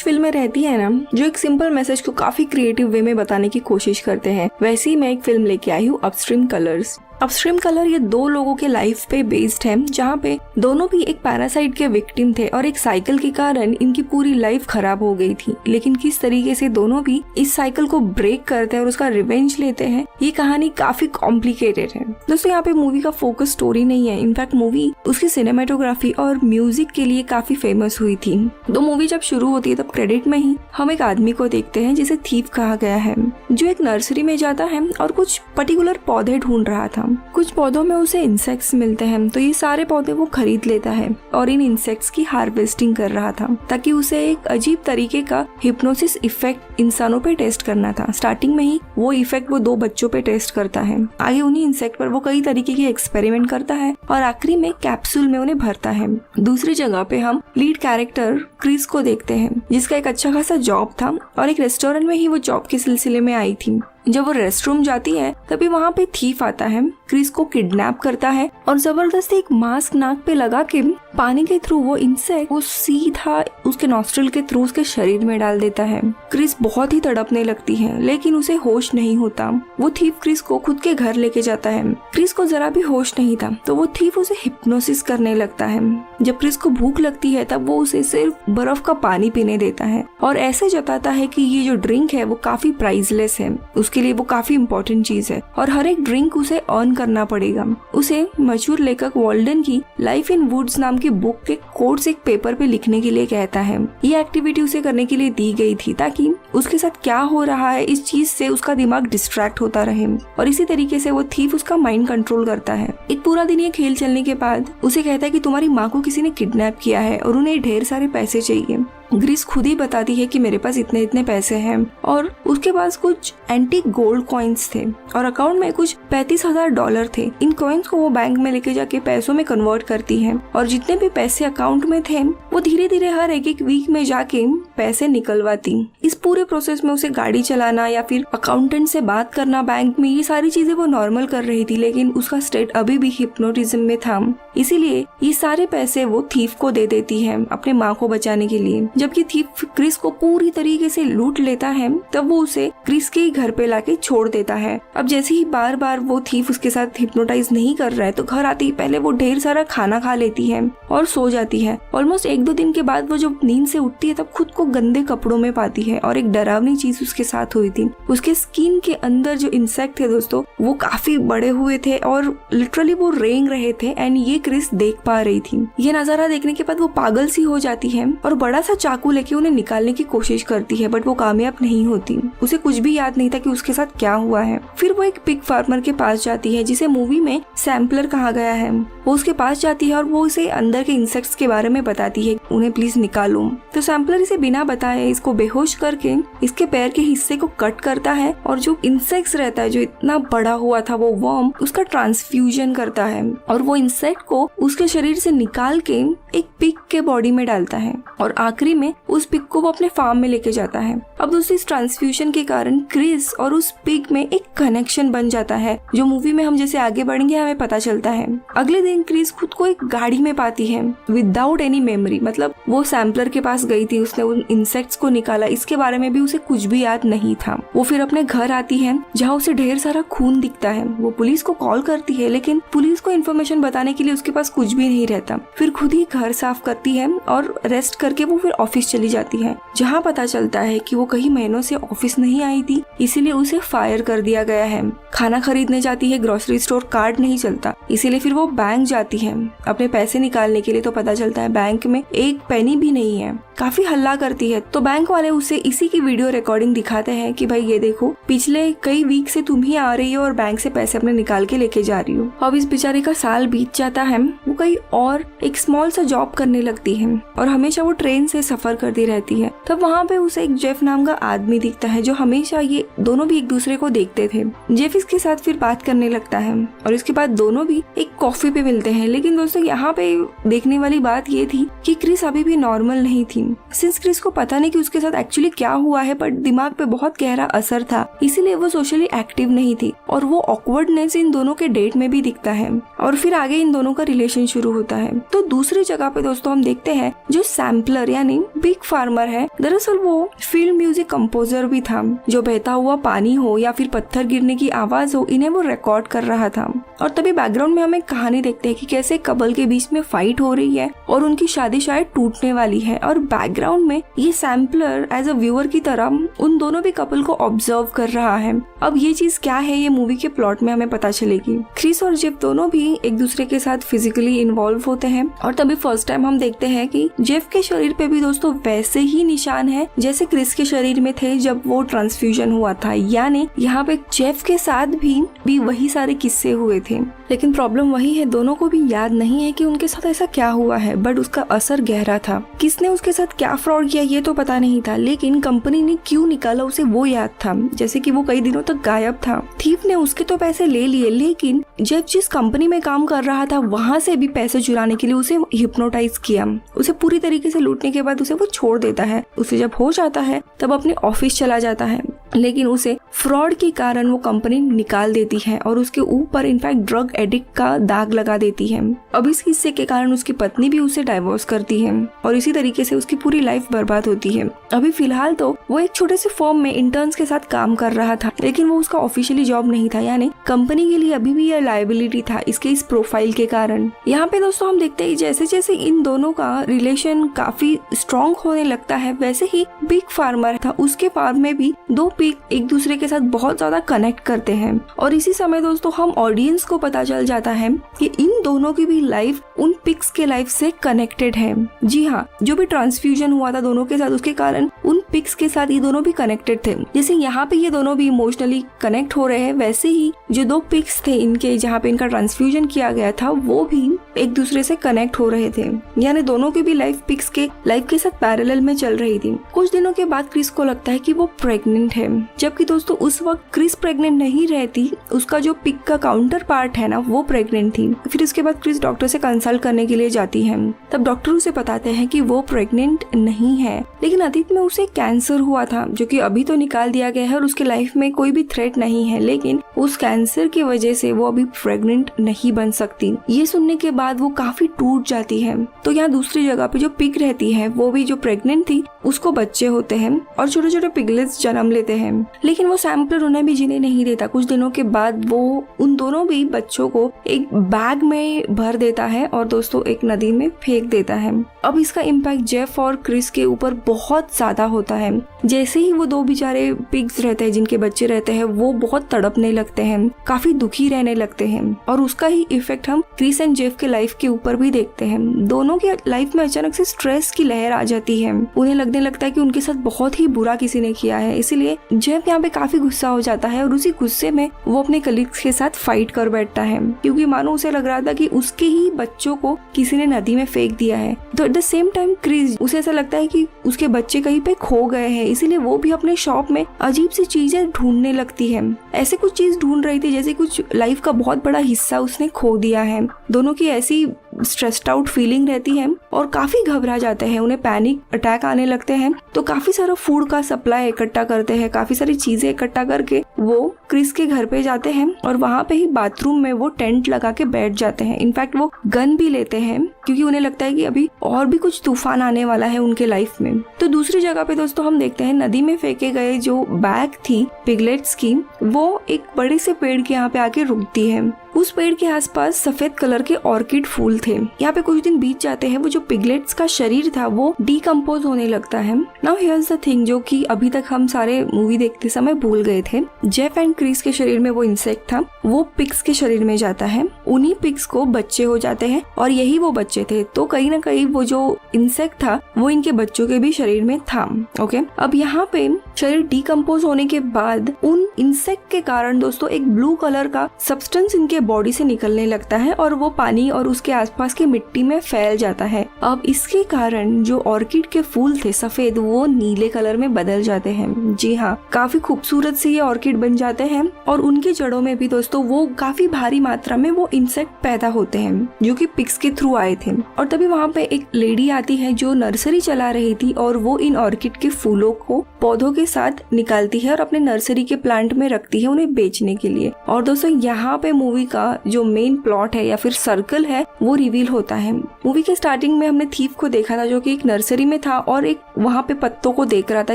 फिल्में रहती है ना जो एक सिंपल मैसेज को काफी क्रिएटिव वे में बताने की कोशिश करते हैं, वैसे ही मैं एक फिल्म लेके आई हूँ अपस्ट्रीम कलर्स। अपस्ट्रीम कलर ये दो लोगों के लाइफ पे बेस्ड है, जहाँ पे दोनों भी एक पैरासाइट के विक्टिम थे और एक साइकिल के कारण इनकी पूरी लाइफ खराब हो गई थी। लेकिन किस तरीके से दोनों भी इस साइकिल को ब्रेक करते हैं और उसका रिवेंज लेते हैं, ये कहानी काफी कॉम्प्लिकेटेड है। दोस्तों यहाँ पे मूवी का फोकस स्टोरी नहीं है, इनफैक्ट मूवी उसकी सिनेमेटोग्राफी और म्यूजिक के लिए काफी फेमस हुई थी। तो मूवी जब शुरू होती है तब क्रेडिट में ही हम एक आदमी को देखते हैं जिसे थीफ कहा गया है, जो एक नर्सरी में जाता है और कुछ पर्टिकुलर पौधे ढूंढ रहा था। कुछ पौधों में उसे इंसेक्ट्स मिलते हैं, तो ये सारे पौधे वो खरीद लेता है और इन इंसेक्ट्स की हार्वेस्टिंग कर रहा था ताकि उसे एक अजीब तरीके का हिप्नोसिस इफेक्ट इंसानों पे टेस्ट करना था। स्टार्टिंग में ही वो इफेक्ट वो 2 बच्चों पे टेस्ट करता है, आगे उन्हीं इंसेक्ट पर वो कई तरीके के एक्सपेरिमेंट करता है और आखिरी में कैप्सूल में उन्हें भरता है। दूसरी जगह पे हम लीड कैरेक्टर क्रिस को देखते हैं, जिसका एक अच्छा खासा जॉब था और एक रेस्टोरेंट में ही वो जॉब के सिलसिले में आई थी। जब वो रेस्टरूम जाती है तभी वहाँ पे थीफ आता है, क्रिस को किडनैप करता है और जबरदस्ती एक मास्क नाक पे लगा के पानी के थ्रू वो इंसेक्ट वो सीधा उसके नॉस्ट्रिल के थ्रू उसके शरीर में डाल देता है। क्रिस बहुत ही तड़पने लगती है, लेकिन उसे होश नहीं होता। वो थीफ क्रिस को खुद के घर लेके जाता है। क्रिस को जरा भी होश नहीं था, तो वो थीफ उसे हिप्नोसिस करने लगता है। जब क्रिस को भूख लगती है तब वो उसे सिर्फ बर्फ का पानी पीने देता है और ऐसे जताता है कि ये जो ड्रिंक है वो काफी प्राइसलेस है, उसके लिए वो काफी इम्पोर्टेंट चीज है और हर एक ड्रिंक उसे अर्न करना पड़ेगा। उसे मशहूर लेखक वॉल्डन की लाइफ इन वुड्स नाम की बुक के कोट्स एक पेपर पे लिखने के लिए कहता है। ये एक्टिविटी उसे करने के लिए दी गई थी ताकि उसके साथ क्या हो रहा है इस चीज से उसका दिमाग डिस्ट्रैक्ट होता रहे और इसी तरीके से वो थीफ उसका माइंड कंट्रोल करता है। एक पूरा दिन ये खेल चलने के बाद उसे कहता है कि तुम्हारी माँ को किसी ने किडनैप किया है और उन्हें ढेर सारे पैसे चाहिए। ग्रीस खुद ही बताती है कि मेरे पास इतने इतने पैसे हैं और उसके पास कुछ एंटीक गोल्ड कॉइन्स थे और अकाउंट में कुछ $35,000 थे। इन कॉइन्स को वो बैंक में लेके जाके पैसों में कन्वर्ट करती है और जितने भी पैसे अकाउंट में थे वो धीरे धीरे हर एक वीक में जाके पैसे निकलवाती। इस पूरे प्रोसेस में उसे गाड़ी चलाना या फिर अकाउंटेंट से बात करना बैंक में, ये सारी चीजें वो नॉर्मल कर रही थी, लेकिन उसका स्टेट अभी भी हिप्नोटिज्म में था। इसीलिए ये सारे पैसे वो थीफ को दे देती है अपने माँ को बचाने के लिए। जबकि थीफ क्रिस को पूरी तरीके से लूट लेता है तब वो उसे क्रिस के घर पे लाके छोड़ देता है। अब जैसे ही बार बार वो थीफ उसके साथ हिप्नोटाइज नहीं कर रहा है तो घर आते ही पहले वो ढेर सारा खाना खा लेती है और सो जाती है। ऑलमोस्ट 1-2 दिन के बाद वो जब नींद से उठती है तब खुद को गंदे कपड़ों में पाती है और एक डरावनी चीज उसके साथ हुई थी। उसके स्किन के अंदर जो इंसेक्ट थे दोस्तों वो काफी बड़े हुए थे और लिटरली वो रेंग रहे थे एंड ये क्रिस देख पा रही थी। ये नजारा देखने के बाद वो पागल सी हो जाती है और बड़ा सा चाकू लेके उन्हें निकालने की कोशिश करती है, बट वो कामयाब नहीं होती। उसे कुछ भी याद नहीं था कि उसके साथ क्या हुआ है। फिर वो एक पिग फार्मर के पास जाती है जिसे मूवी में सैम्पलर कहा गया है। वो उसके पास जाती है और वो उसे अंदर के इंसेक्ट्स के बारे में बताती है, उन्हें प्लीज निकालो। तो सैम्पलर इसे बिना बताए इसको बेहोश करके इसके पैर के हिस्से को कट करता है और जो इंसेक्ट्स रहता है जो इतना बड़ा हुआ था वो वर्म उसका ट्रांसफ्यूजन करता है और वो इंसेक्ट को उसके शरीर से निकाल के एक पिग के बॉडी में डालता है और आखिरी में उस पिग को वो अपने फार्म में लेके जाता है। अब दोस्तों इस ट्रांसफ्यूजन के कारण क्रिस और उस पिग में एक कनेक्शन बन जाता है जो मूवी में हम जैसे आगे बढ़ेंगे हमें पता चलता है। अगले दिन क्रिस खुद को एक गाड़ी में पाती है विदाउट एनी मेमोरी, मतलब वो सैम्पलर के पास गई थी, उसने उन इंसेक्ट्स को निकाला, इसके बारे में भी उसे कुछ भी याद नहीं था। वो फिर अपने घर आती है जहाँ उसे ढेर सारा खून दिखता है। वो पुलिस को कॉल करती है लेकिन पुलिस को इन्फॉर्मेशन बताने के लिए उसके पास कुछ भी नहीं रहता। फिर खुद ही घर साफ करती है और रेस्ट करके वो फिर ऑफिस चली जाती है जहाँ पता चलता है कि वो कई महीनों से ऑफिस नहीं आई थी, इसीलिए उसे फायर कर दिया गया है। खाना खरीदने जाती है, ग्रोसरी स्टोर कार्ड नहीं चलता, इसीलिए फिर वो बैंक जाती है अपने पैसे निकालने के लिए, तो पता चलता है बैंक में एक पेनी भी नहीं है। काफी हल्ला करती है तो बैंक वाले उसे इसी की वीडियो रिकॉर्डिंग दिखाते हैं कि भाई ये देखो पिछले कई वीक से तुम ही आ रही हो और बैंक से पैसे अपने निकाल के लेके जा रही हो। अब इस बेचारे का साल बीत जाता है, वो कहीं और एक स्मॉल सा जॉब करने लगती है और हमेशा वो ट्रेन से सफर करती रहती है। तब वहाँ पे उसे एक जेफ नाम का आदमी दिखता है जो हमेशा ये दोनों भी एक दूसरे को देखते थे। जेफ इसके साथ फिर बात करने लगता है और इसके बाद दोनों भी एक कॉफी पे मिलते हैं। लेकिन दोस्तों यहाँ पे देखने वाली बात ये थी कि क्रिस अभी भी नॉर्मल नहीं थी। सिंस क्रिस को पता नहीं कि उसके साथ एक्चुअली क्या हुआ है, बट दिमाग पे बहुत गहरा असर था, इसीलिए वो सोशली एक्टिव नहीं थी और वो ऑकवर्डनेस इन दोनों के डेट में भी दिखता है। और फिर आगे इन दोनों का रिलेशन शुरू होता है। तो दूसरी जगह पे दोस्तों हम देखते हैं जो सैम्पलर यानी बिग फार्मर है, दरअसल वो फील्ड म्यूजिक कंपोजर भी था। जो बहता हुआ पानी हो या फिर पत्थर गिरने की आवाज हो, इन्हें वो रिकॉर्ड कर रहा था। और तभी बैकग्राउंड में हम एक कहानी देखते हैं कि कैसे कपल के बीच में फाइट हो रही है और उनकी शादी शायद टूटने वाली है, और बैकग्राउंड में ये सैम्पलर एज अ व्यूअर की तरह उन दोनों भी कपल को ऑब्जर्व कर रहा है। अब ये चीज क्या है, ये मूवी के प्लॉट में हमें पता चलेगी। क्रिस और जेफ दोनों भी एक दूसरे के साथ फिजिकली इन्वॉल्व होते हैं, और तभी फर्स्ट टाइम हम देखते हैं कि जेफ के शरीर पे भी दोस्तों वैसे ही निशान है जैसे क्रिस के शरीर में थे जब वो ट्रांसफ्यूजन हुआ था। यानी यहाँ पे जेफ के साथ भी वही सारे किस्से हुए थे। लेकिन प्रॉब्लम वही है, दोनों को भी याद नहीं है कि उनके साथ ऐसा क्या हुआ है, बट उसका असर गहरा था। किसने उसके साथ क्या फ्रॉड किया ये तो पता नहीं था, लेकिन कंपनी ने क्यों निकाला उसे वो याद था। जैसे कि वो कई दिनों तक गायब था। थीफ ने उसके तो पैसे ले लिए, लेकिन जेफ जिस कंपनी में काम कर रहा था वहाँ से भी पैसे चुराने के लिए उसे हिप्नोटाइज किया। उसे पूरी तरीके से लूटने के बाद उसे वो छोड़ देता है। उसे जब हो जाता है तब अपने ऑफिस चला जाता है, लेकिन उसे फ्रॉड के कारण वो कंपनी निकाल देती है और उसके ऊपर इनफैक्ट ड्रग एडिक्ट का दाग लगा देती है। अब इस हिस्से के कारण उसकी पत्नी भी उसे डाइवोर्स करती है और इसी तरीके से उसकी पूरी लाइफ बर्बाद होती है। अभी फिलहाल तो वो एक छोटे से फर्म में इंटर्न्स के साथ काम कर रहा था, लेकिन वो उसका ऑफिशियली जॉब नहीं था, यानी कंपनी के लिए अभी भी यह लायबिलिटी था इसके इस प्रोफाइल के कारण। यहाँ पे दोस्तों हम देखते हैं जैसे जैसे इन दोनों का रिलेशन काफी स्ट्रॉन्ग होने लगता है, वैसे ही बिग फार्मर था उसके फार्म में भी दो पिग एक दूसरे के साथ बहुत ज्यादा कनेक्ट करते हैं। और इसी समय दोस्तों हम ऑडियंस को पता चल जाता है कि इन दोनों की भी लाइफ उन पिग्स के लाइफ से कनेक्टेड है। जी हाँ, जो भी ट्रांसफ्यूजन हुआ था दोनों के साथ उसके कारण उन पिग्स के साथ ये दोनों भी कनेक्टेड थे। जैसे यहाँ पे ये दोनों भी इमोशनली कनेक्ट हो रहे हैं, वैसे ही जो दो पिग्स थे इनके जहाँ पे इनका ट्रांसफ्यूजन किया गया था वो भी एक दूसरे से कनेक्ट हो रहे थे। यानी दोनों की भी लाइफ पिग्स के लाइफ के साथ पैरेलल में चल रही थी। कुछ दिनों के बाद क्रिस को लगता है कि वो प्रेग्नेंट है, जबकि दोस्तों उस वक्त क्रिस प्रेग्नेंट नहीं रहती, उसका जो पिग का काउंटर पार्ट है ना वो प्रेग्नेंट थी। फिर उसके बाद क्रिस डॉक्टर से कंसल्ट करने के लिए जाती है। तब डॉक्टर उसे बताते हैं कि वो प्रेग्नेंट नहीं है, लेकिन अतीत में उसे कैंसर हुआ था जो कि अभी तो निकाल दिया गया है और उसके लाइफ में कोई भी थ्रेट नहीं है, लेकिन उस कैंसर की वजह से वो अभी प्रेग्नेंट नहीं बन सकती। ये सुनने के बाद वो काफी टूट जाती है। तो यहाँ दूसरी जगह पे जो पिग रहती है वो भी जो प्रेग्नेंट थी उसको बच्चे होते हैं और छोटे छोटे पिगलेट्स जन्म लेते हैं, लेकिन वो सैम्पलर उन्हें भी जीने नहीं देता। कुछ दिनों के बाद वो उन दोनों भी बच्चों को एक बैग में भर देता है और दोस्तों एक नदी में फेंक देता है। अब इसका इम्पैक्ट जेफ और क्रिस के ऊपर बहुत ज्यादा होता है। जैसे ही वो दो बेचारे पिग्स रहते हैं जिनके बच्चे रहते हैं वो बहुत तड़पने लगते हैं, काफी दुखी रहने लगते हैं, और उसका ही इफेक्ट हम क्रिस एंड जेफ के लाइफ के ऊपर भी देखते हैं। दोनों के लाइफ में अचानक से स्ट्रेस की लहर आ जाती है। उन्हें लगने लगता है कि उनके साथ बहुत ही बुरा किसी ने किया है, इसीलिए जेफ यहाँ पे काफी गुस्सा हो जाता है और उसी गुस्से में वो अपने कलीग्स के साथ फाइट कर बैठता है, क्योंकि मानो उसे लग रहा था कि उसके ही बच्चों को किसी ने नदी में फेंक दिया है। तो at the same time Chris उसे ऐसा लगता है कि उसके बच्चे कहीं पे खो गए हैं, इसीलिए वो भी अपने शॉप में अजीब सी चीजें ढूंढने लगती है। ऐसे कुछ चीज ढूंढ रही थी जैसे कुछ लाइफ का बहुत बड़ा हिस्सा उसने खो दिया है। दोनों की ऐसी स्ट्रेस्ड आउट फीलिंग रहती है और काफी घबरा जाते हैं, उन्हें पैनिक अटैक आने लगते हैं। तो काफी सारा फूड का सप्लाई इकट्ठा करते हैं, काफी सारी चीजें इकट्ठा करके वो क्रिस के घर पे जाते हैं और वहाँ पे ही बाथरूम में वो टेंट लगा के बैठ जाते हैं। इनफैक्ट वो गन भी लेते हैं क्योंकि उन्हें लगता है कि अभी और भी कुछ तूफान आने वाला है उनके लाइफ में। तो दूसरी जगह पे दोस्तों हम देखते हैं नदी में फेंके गए जो बैग थी पिगलेट्स की, वो एक बड़े से पेड़ के यहाँ पे आके रुकती है। उस पेड़ के आसपास सफेद कलर के ऑर्किड फूल थे। यहाँ पे कुछ दिन बीत जाते हैं, वो जो पिगलेट्स का शरीर था वो डीकम्पोज होने लगता है। नाउ हियर्स द थिंग जो कि अभी तक हम सारे मूवी देखते समय भूल गए थे। जेफ एंड क्रिस के शरीर में वो इंसेक्ट था, वो पिग्स के शरीर में जाता है, उन्हीं पिग्स को बच्चे हो जाते हैं और यही वो बच्चे थे। तो कहीं ना कहीं वो जो इंसेक्ट था वो इनके बच्चों के भी शरीर में था। ओके, अब यहाँ पे शरीर डीकम्पोज होने के बाद उन इंसेक्ट के कारण दोस्तों एक ब्लू कलर का सब्सटेंस इनके बॉडी से निकलने लगता है और वो पानी और उसके आसपास की मिट्टी में फैल जाता है। अब इसके कारण जो ऑर्किड के फूल थे सफेद वो नीले कलर में बदल जाते हैं। जी हाँ, काफी खूबसूरत से ये ऑर्किड बन जाते हैं और उनकी जड़ों में भी दोस्तों वो काफी भारी मात्रा में वो इंसेक्ट पैदा होते हैं जो कि पिग्स के थ्रू आए थे। और तभी वहाँ पे एक लेडी आती है जो नर्सरी चला रही थी और वो इन ऑर्किड के फूलों को पौधों के साथ निकालती है और अपने नर्सरी के प्लांट में रखती है उन्हें बेचने के लिए। और दोस्तों यहाँ पे मूवी का जो मेन प्लॉट है या फिर सर्कल है वो रिवील होता है। मूवी के स्टार्टिंग में हमने थीफ को देखा था जो कि एक नर्सरी में था और एक वहाँ पे पत्तों को देख रहा था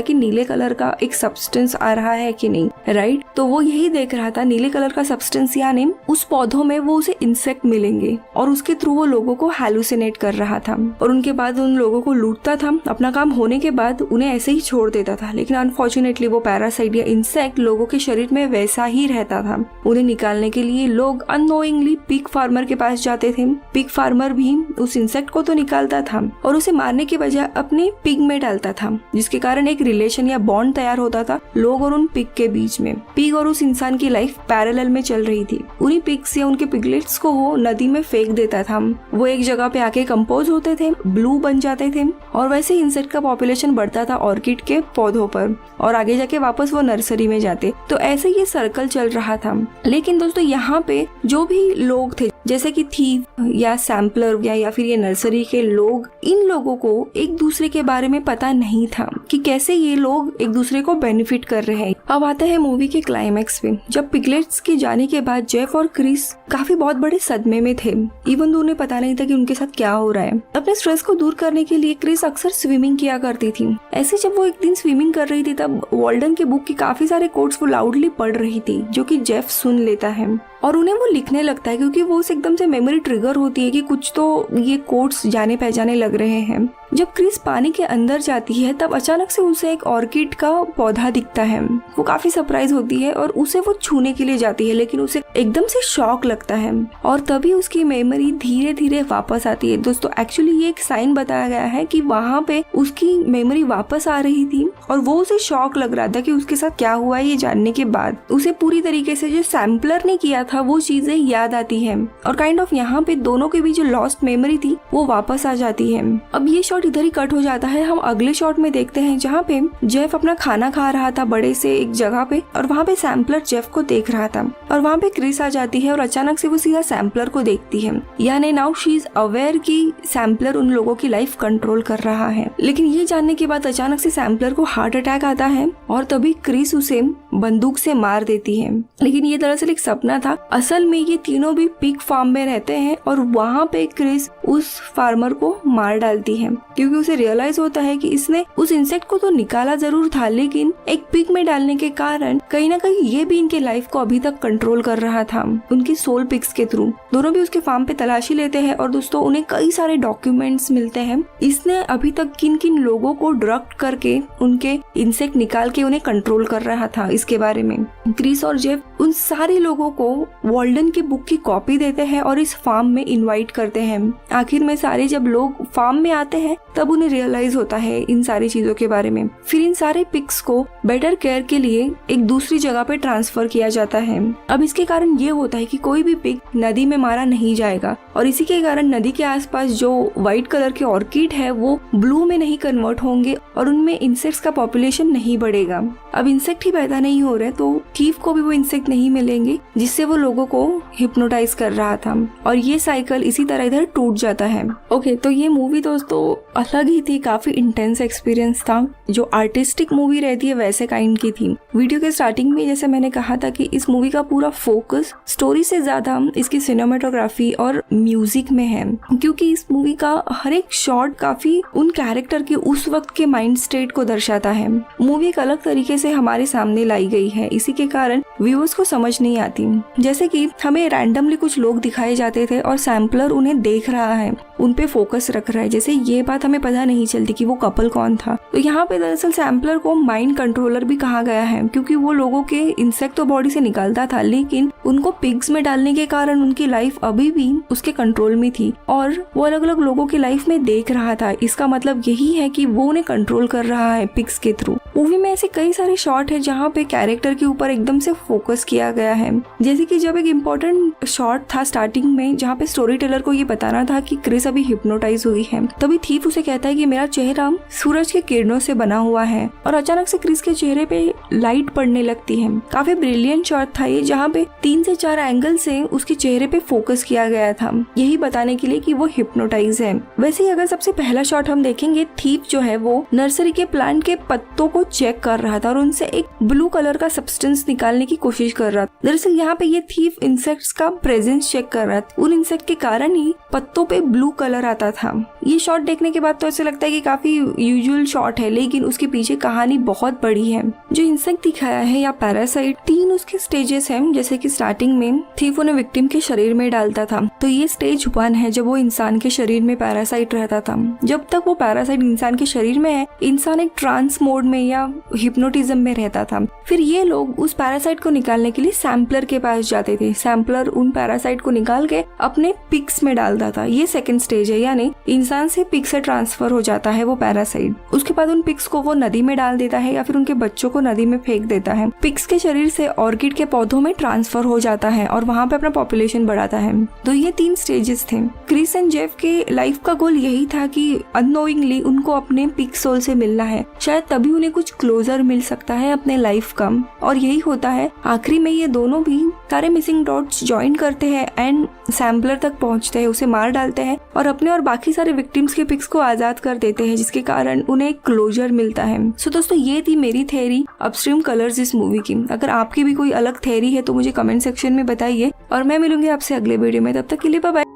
कि नीले कलर का एक सब्सटेंस आ रहा है कि नहीं, राइट। तो वो यही देख रहा था नीले कलर का सब्सटेंस, यानी उस पौधों में वो उसे इंसेक्ट मिलेंगे और उसके थ्रू वो लोगों को हैलुसिनेट कर रहा था और उनके बाद उन लोगों को लूटता था। अपना काम होने के बाद उन्हें ऐसे ही छोड़ देता था, लेकिन अनफॉर्चुनेटली वो पैरासाइट या इंसेक्ट लोगों के शरीर में वैसा ही रहता था। उन्हें निकालने के लिए लोग अननोइंगली पिग फार्मर के पास जाते थे। पिग फार्मर भी उस इंसेक्ट को तो निकालता था और उसे मारने की बजाय अपने पिग में डालता था, जिसके कारण एक रिलेशन या बॉन्ड तैयार होता था लोग और उन पिग के बीच में। पिग और उस इंसान की लाइफ पैरेलल में चल रही थी। उन्हीं पिग्स या उनके पिगलेट्स को वो नदी में फेंक देता था। वो एक जगह पे आके कंपोज होते थे, ब्लू बन जाते थे और वैसे इंसेक्ट का पॉपुलेशन बढ़ता था ऑर्किड के पौधों पर और आगे जाके वापस वो नर्सरी में जाते। तो ऐसे ये सर्कल चल रहा था। लेकिन दोस्तों यहाँ पे जो भी लोग थे जैसे कि थीफ या सैम्पलर या फिर ये नर्सरी के लोग, इन लोगों को एक दूसरे के बारे में पता नहीं था कि कैसे ये लोग एक दूसरे को बेनिफिट कर रहे हैं। अब आते हैं मूवी के क्लाइमैक्स पे, जब पिगलेट्स के जाने के बाद जेफ और क्रिस काफी बहुत बड़े सदमे में थे। इवन तो उन्हें पता नहीं था कि उनके साथ क्या हो रहा है। अपने स्ट्रेस को दूर करने के लिए क्रिस अक्सर स्विमिंग किया करती थी। ऐसे जब वो एक दिन स्विमिंग कर रही थी तब वॉल्डन के बुक की काफी सारे कोट्स वो लाउडली पढ़ रही थी, जो कि जेफ सुन लेता है और उन्हें वो लिखने लगता है क्योंकि वो उसे एकदम से मेमोरी ट्रिगर होती है कि कुछ तो ये कोट्स जाने पहचाने लग रहे हैं। जब क्रिस पानी के अंदर जाती है तब अचानक से उसे एक ऑर्किड का पौधा दिखता है। वो काफी सरप्राइज होती है और उसे वो छूने के लिए जाती है, लेकिन उसे एकदम से शॉक लगता है और तभी उसकी मेमोरी धीरे धीरे वापस आती है। दोस्तों एक्चुअली ये एक साइन बताया गया है कि वहाँ पे उसकी मेमोरी वापस आ रही थी और वो उसे शॉक लग रहा था कि उसके साथ क्या हुआ है। ये जानने के बाद उसे पूरी तरीके से जो सैम्पलर ने किया था वो चीजें याद आती है और काइंड ऑफ यहाँ पे दोनों के बीच जो लॉस्ट मेमोरी थी वो वापस आ जाती है। अब ये शॉट इधर ही कट हो जाता है। हम अगले शॉट में देखते हैं जहाँ पे जेफ अपना खाना खा रहा था बड़े से एक जगह पे और वहाँ पे सैम्पलर जेफ को देख रहा था और वहाँ पे क्रिस आ जाती है और अचानक से वो सीधा सैम्पलर को देखती है। यानी नाउ शी इज अवेयर कि सैम्पलर उन लोगों की लाइफ कंट्रोल कर रहा है। लेकिन ये जानने के बाद अचानक से सैम्पलर को हार्ट अटैक आता है और तभी क्रिस उसे बंदूक से मार देती है। लेकिन ये दरअसल एक सपना था। असल में ये तीनों भी पिग फार्म में रहते हैं और वहाँ पे क्रिस उस फार्मर को मार डालती है क्योंकि उसे रियलाइज होता है कि इसने उस इंसेक्ट को तो निकाला जरूर था, लेकिन एक पिग में डालने के कारण कहीं ना कहीं ये भी इनके लाइफ को अभी तक कंट्रोल कर रहा था उनकी सोल पिग्स के थ्रू। दोनों भी उसके फार्म पे तलाशी लेते हैं और दोस्तों उन्हें कई सारे डॉक्यूमेंट्स मिलते हैं। इसने अभी तक किन किन लोगों को ड्रग करके उनके इंसेक्ट निकाल के उन्हें कंट्रोल कर रहा था इसके बारे में। क्रिस और जेफ उन सारे लोगों को वॉल्डन की बुक की कॉपी देते हैं और इस फार्म में इनवाइट करते हैं। आखिर में सारे जब लोग फार्म में आते हैं तब उन्हें रियलाइज होता है इन सारी चीजों के बारे में। फिर इन सारे पिग्स को बेटर केयर के लिए एक दूसरी जगह पे ट्रांसफर किया जाता है। अब इसके कारण ये होता है कि कोई भी पिग नदी में मारा नहीं जाएगा और इसी के कारण नदी के आसपास जो व्हाइट कलर के ऑर्किड है वो ब्लू में नहीं कन्वर्ट होंगे और उनमें इंसेक्ट्स का पॉपुलेशन नहीं बढ़ेगा। अब इंसेक्ट ही पैदा नहीं हो रहे तो थीफ को भी वो इंसेक्ट नहीं मिलेंगे जिससे वो लोगों को हिप्नोटाइज कर रहा था और ये साइकिल इसी तरह इधर टूट जाता है। ओके, तो ये मूवी दोस्तों अलग ही थी, काफी इंटेंस एक्सपीरियंस था। जो आर्टिस्टिक मूवी रहती है वैसे काइंड की थी। वीडियो के स्टार्टिंग में जैसे मैंने कहा था कि इस मूवी का पूरा फोकस स्टोरी से ज्यादा इसकी सिनेमेटोग्राफी और म्यूजिक में है, क्योंकि इस मूवी का हर एक शॉट काफी उन कैरेक्टर के उस वक्त के माइंड स्टेट को दर्शाता है। मूवी एक अलग तरीके से हमारे सामने लाई गई है, इसी के कारण व्यूअर्स को समझ नहीं आती। जैसे कि हमें रैंडमली कुछ लोग दिखाए जाते थे और सैम्पलर उन्हें देख रहा है, उन पे फोकस रख रहा है, जैसे ये बात हमें पता नहीं चलती कि वो कपल कौन था। तो यहाँ पे दरअसल सैम्पलर को माइंड कंट्रोलर भी कहा गया है, क्योंकि वो लोगों के इंसेक्ट तो बॉडी से निकालता था लेकिन उनको पिग्स में डालने के कारण उनकी लाइफ अभी भी उसके कंट्रोल में थी और वो अलग अलग लोगों की लाइफ में देख रहा था। इसका मतलब यही है कि वो उन्हें कंट्रोल कर रहा है पिग्स के थ्रू। मूवी में ऐसे कई सारे शॉट है जहाँ पे कैरेक्टर के ऊपर एकदम से फोकस किया गया है। जैसे कि जब एक इम्पोर्टेंट शॉट था स्टार्टिंग में जहाँ पे स्टोरी टेलर को ये बताना था कि क्रिस अभी हिप्नोटाइज हुई है, तभी थीफ उसे कहता है कि मेरा चेहरा सूरज के किरणों से बना हुआ है और अचानक से क्रिस के चेहरे पे लाइट पड़ने लगती है। काफी ब्रिलियंट शॉट था ये, जहाँ पे 3 से 4 एंगल से उसके चेहरे पे फोकस किया गया था, यही बताने के लिए कि वो हिप्नोटाइज है। वैसे ही अगर सबसे पहला शॉट हम देखेंगे, थीफ जो है वो नर्सरी के प्लांट के पत्तों को को चेक कर रहा था और उनसे एक ब्लू कलर का सब्सटेंस निकालने की कोशिश कर रहा था। दरअसल यहाँ पे ये थीफ इंसेक्ट्स का प्रेजेंस चेक कर रहा था। उन इंसेक्ट के कारण ही पत्तों पे ब्लू कलर आता था। ये शॉट देखने के बाद तो ऐसा लगता है कि काफी यूजुअल शॉट है, लेकिन उसके पीछे कहानी बहुत बड़ी है। जो इंसेक्ट दिखाया है या पैरासाइट, 3 उसके स्टेजेस हैं। जैसे कि स्टार्टिंग में थीफ उन्हें विक्टिम के शरीर में डालता था, तो ये स्टेज 1 है जब वो इंसान के शरीर में पैरासाइट रहता था। जब तक वो पैरासाइट इंसान के शरीर में है, इंसान एक ट्रांस मोड में या हिप्नोटिज्म में रहता था। फिर ये लोग उस पैरासाइट को निकालने के लिए सैम्पलर के पास जाते थे। सैम्पलर उन पैरासाइट को निकाल के अपने पिग्स में डालता था। ये सेकंड स्टेज है, यानी इंसान से पिग से ट्रांसफर हो जाता है वो पैरासाइट। उसके बाद उन पिग्स को वो नदी में डाल देता है या फिर उनके बच्चों को नदी में फेंक देता है। पिग्स के शरीर से ऑर्किड के पौधों में ट्रांसफर हो जाता है और वहाँ पे अपना पॉपुलेशन बढ़ाता है। तो ये 3 स्टेजेस थे। क्रिस एंड जेफ के लाइफ का गोल यही था कि अननोइंगली उनको अपने पिग सोल से मिलना है, शायद तभी उन्हें कुछ क्लोजर मिल सकता है अपने लाइफ का। और यही होता है। आखिरी में ये दोनों भी सारे मिसिंग डॉट्स ज्वाइन करते हैं एंड सैम्पलर तक पहुंचते हैं, उसे मार डालते हैं और अपने और बाकी सारे विक्टिम्स के पिग्स को आजाद कर देते हैं, जिसके कारण उन्हें एक क्लोजर मिलता है। सो दोस्तों, ये थी मेरी थ्योरी अपस्ट्रीम कलर्स इस मूवी की। अगर आपकी भी कोई अलग थ्योरी है तो मुझे कमेंट सेक्शन में बताइए और मैं मिलूंगी आपसे अगले वीडियो में। तब तक के लिए बाय बाय।